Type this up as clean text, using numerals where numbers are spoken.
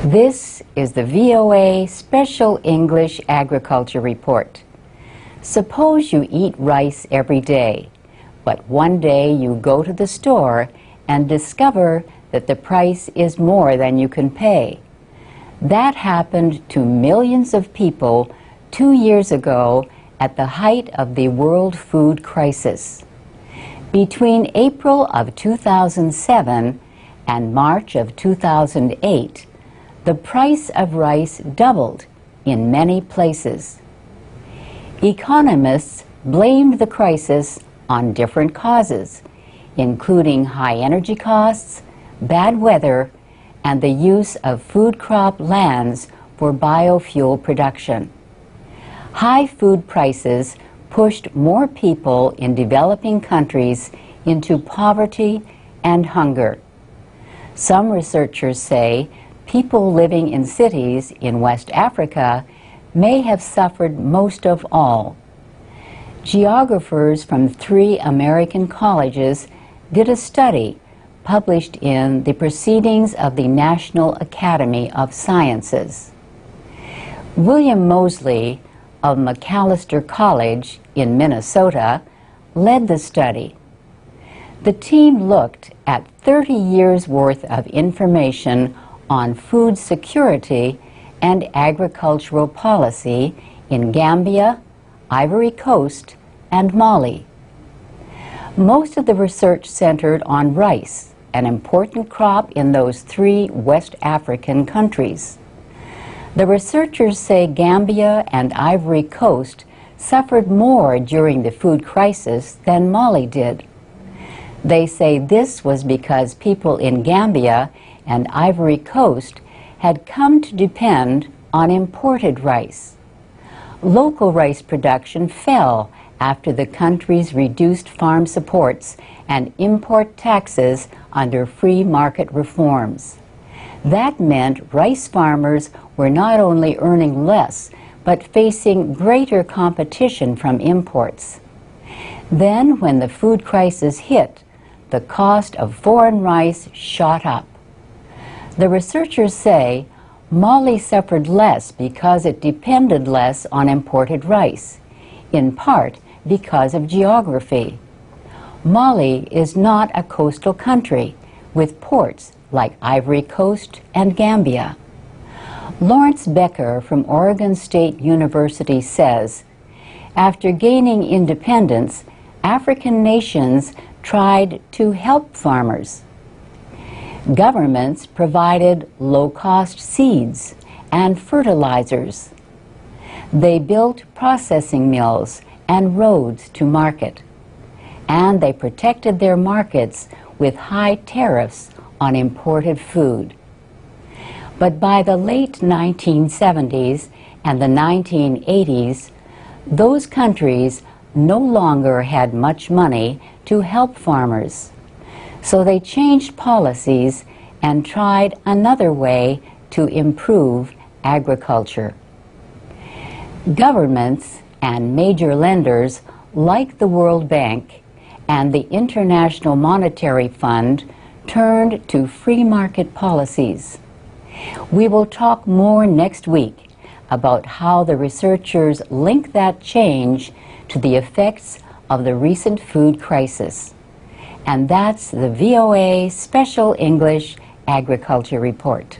This is the VOA Special English Agriculture Report. Suppose you eat rice every day, but one day you go to the store and discover that the price is more than you can pay. That happened to millions of people 2 years ago at the height of the world food crisis. Between April of 2007 and March of 2008, the price of rice doubled in many places. Economists blamed the crisis on different causes, including high energy costs, bad weather, and the use of food crop lands for biofuel production. High food prices pushed more people in developing countries into poverty and hunger. Some researchers say people living in cities in West Africa may have suffered most of all. Geographers from 3 American colleges did a study published in the Proceedings of the National Academy of Sciences. William Mosley of Macalester College in Minnesota led the study. The team looked at 30 years' worth of information on food security and agricultural policy in Gambia, Ivory Coast, and Mali. Most of the research centered on rice, an important crop in those 3 West African countries. The researchers say Gambia and Ivory Coast suffered more during the food crisis than Mali did. They say this was because people in Gambia and Ivory Coast had come to depend on imported rice. Local rice production fell after the countries reduced farm supports and import taxes under free market reforms. That meant rice farmers were not only earning less, but facing greater competition from imports. Then, when the food crisis hit, the cost of foreign rice shot up. The researchers say Mali suffered less because it depended less on imported rice, in part because of geography. Mali is not a coastal country with ports like Ivory Coast and Gambia. Lawrence Becker from Oregon State University says, after gaining independence, African nations tried to help farmers. Governments provided low-cost seeds and fertilizers. They built processing mills and roads to market. And they protected their markets with high tariffs on imported food. But by the late 1970s and the 1980s, those countries no longer had much money to help farmers. So they changed policies and tried another way to improve agriculture. Governments and major lenders like the World Bank and the International Monetary Fund turned to free market policies. We will talk more next week about how the researchers link that change to the effects of the recent food crisis. And that's the VOA Special English Agriculture Report.